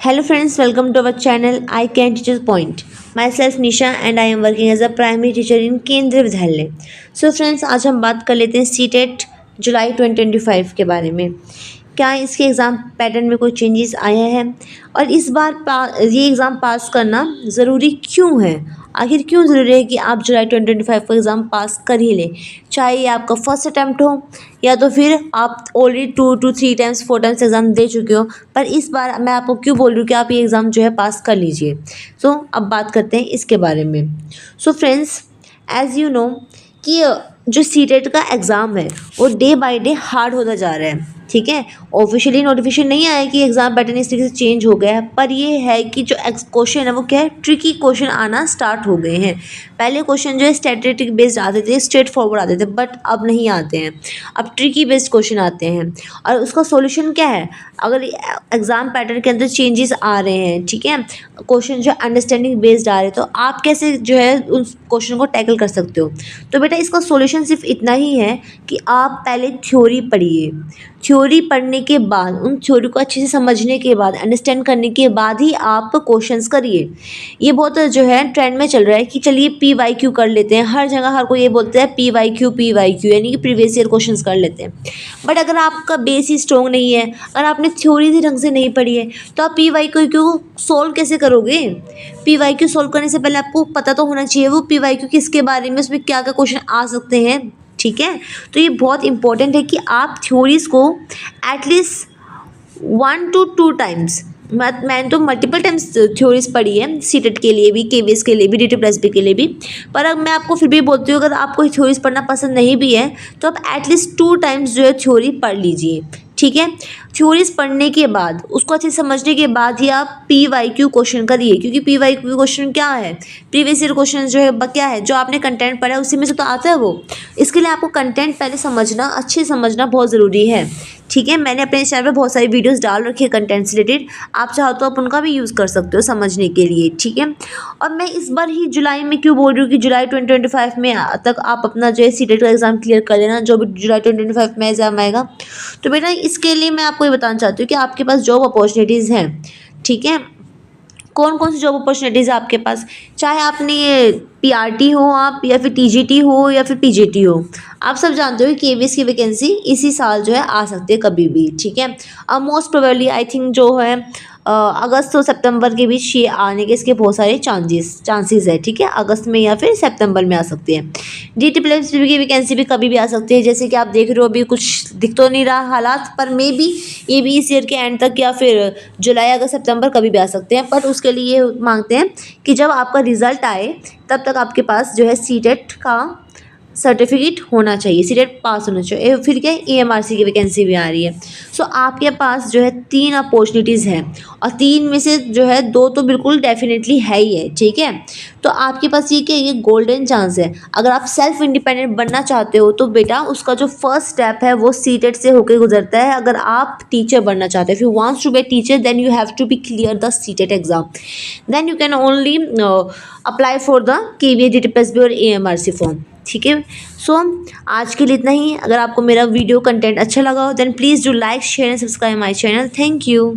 Hello friends, welcome to our channel I Can Teach Point. Myself Nisha and I am working as a primary teacher in केंद्रीय विद्यालय. So friends, आज हम बात कर लेते हैं सीटेट जुलाई 2025 के बारे में. क्या इसके एग्ज़ाम पैटर्न में कोई चेंजेस आया है और इस बार ये एग्ज़ाम पास करना ज़रूरी क्यों है? आखिर क्यों ज़रूरी है कि आप जुलाई 2025 का एग्ज़ाम पास कर ही लें, चाहे ये आपका फर्स्ट अटैम्प्ट हो या तो फिर आप already 2 to 3 times 4 times exam दे चुके हो. पर इस बार मैं आपको क्यों बोल रही हूँ कि आप ये एग्ज़ाम जो है पास कर लीजिए. सो अब बात करते हैं इसके बारे में. So friends, as you know कि जो सीटेट का एग्ज़ाम है वो डे बाय डे हार्ड होता जा रहा है. ठीक है, ऑफिशियली नोटिफिकेशन नहीं आया कि एग्ज़ाम पैटर्न इस तरीके से चेंज हो गया है, पर ये है कि जो क्वेश्चन है वो क्या है, ट्रिकी क्वेश्चन आना स्टार्ट हो गए हैं. पहले क्वेश्चन जो है स्टैटिस्टिक बेस्ड आते थे, स्ट्रेट फॉरवर्ड आते थे, बट अब नहीं आते हैं. अब ट्रिकी बेस्ड क्वेश्चन आते हैं. और उसका सॉल्यूशन क्या है? अगर एग्ज़ाम पैटर्न के अंदर चेंजेस आ रहे हैं, ठीक है, क्वेश्चन जो अंडरस्टैंडिंग बेस्ड आ रहे हैं, तो आप कैसे जो है उस क्वेश्चन को टैकल कर सकते हो? तो बेटा इसका सॉल्यूशन सिर्फ इतना ही है कि आप पहले थ्योरी पढ़िए. थ्योरी पढ़ने के बाद, उन थ्योरी को अच्छे से समझने के बाद, अंडरस्टैंड करने के बाद ही आप क्वेश्चंस करिए. ये बहुत जो है ट्रेंड में चल रहा है कि चलिए PYQ कर लेते हैं. हर जगह हर कोई ये बोलता है PYQ यानी कि प्रीवियस ईयर क्वेश्चंस कर लेते हैं. बट अगर आपका बेस ही स्ट्रॉन्ग नहीं है, अगर आपने थ्योरी ही ढंग से नहीं पढ़ी है, तो आप PYQ सॉल्व कैसे करोगे? PYQ सॉल्व करने से पहले आपको पता तो होना चाहिए वो PYQ किसके बारे में, उसमें क्या क्या क्वेश्चन आ सकते हैं. ठीक है, तो ये बहुत इंपॉर्टेंट है कि आप थ्योरीज़ को एटलीस्ट 1 to 2 टाइम्स, मैंने तो मल्टीपल टाइम्स थ्योरीज पढ़ी है सीटेट के लिए भी, KVS के लिए भी, DT+B के लिए भी. पर अब मैं आपको फिर भी बोलती हूँ, अगर आपको थ्योरीज पढ़ना पसंद नहीं भी है तो आप एटलीस्ट 2 टाइम्स जो है थ्योरी पढ़ लीजिए. ठीक है, थ्योरीज पढ़ने के बाद, उसको अच्छे से समझने के बाद ही आप PYQ क्वेश्चन करिए. क्योंकि PYQ क्वेश्चन क्या है, प्रीवियस ईयर क्वेश्चन जो है क्या है, जो आपने कंटेंट पढ़ा है उसी में से तो आता है वो. इसके लिए आपको कंटेंट पहले समझना, अच्छे समझना बहुत ज़रूरी है. ठीक है, मैंने अपने चैनल पर बहुत सारी वीडियोस डाल रखी है कंटेंट से रिलेटेड, आप चाहो तो आप उनका भी यूज़ कर सकते हो समझने के लिए. ठीक है, और मैं इस बार ही जुलाई में क्यों बोल रही हूँ कि जुलाई 2025 में तक आप अपना जो है सीटेट का एग्ज़ाम क्लियर कर लेना, जो भी जुलाई 2025 में एग्ज़ाम आएगा. तो बेटा इसके लिए मैं आपको ये बताना चाहती हूँ कि आपके पास जॉब अपॉर्चुनिटीज़ हैं. ठीक है, कौन कौन सी जॉब अपॉर्चुनिटीज़ है आपके पास, चाहे आपने PRT हो आप, या फिर TGT हो, या फिर PGT हो. आप सब जानते हो कि KVS की वैकेंसी इसी साल जो है आ सकती है कभी भी. ठीक है, अब मोस्ट प्रोबेबली आई थिंक जो है अगस्त और सितंबर के बीच ये आने के इसके बहुत सारे चांसेस है. ठीक है, अगस्त में या फिर सितंबर में आ सकती है. DT+B की वैकेंसी भी कभी भी आ सकती है. जैसे कि आप देख रहे हो अभी कुछ दिख तो नहीं रहा हालात, पर मे बी ये भी इस ईयर के एंड तक या फिर जुलाई अगस्त सितंबर कभी भी आ सकते हैं. पर उसके लिए ये मांगते हैं कि जब आपका रिज़ल्ट आए तब तक आपके पास जो है सीटेट का सर्टिफिकेट होना चाहिए, सीटेट पास होना चाहिए. फिर क्या, AMRC की वैकेंसी भी आ रही है. सो आपके पास जो है 3 अपॉर्चुनिटीज़ हैं, और 3 में से जो है 2 तो बिल्कुल डेफिनेटली है ही है. ठीक है, तो आपके पास ये क्या, ये गोल्डन चांस है. अगर आप सेल्फ इंडिपेंडेंट बनना चाहते हो तो बेटा उसका जो फर्स्ट स्टेप है वो सीटेट से होकर गुजरता है. अगर आप टीचर बनना चाहते हैं, if you wants to be teacher, then you have to be clear the CTET exam, then you can only apply for the KVS, DT+B और AMRC फॉर्म. ठीक है, सो आज के लिए इतना ही. अगर आपको मेरा वीडियो कंटेंट अच्छा लगा हो, then please do like, share and subscribe my channel. Thank you.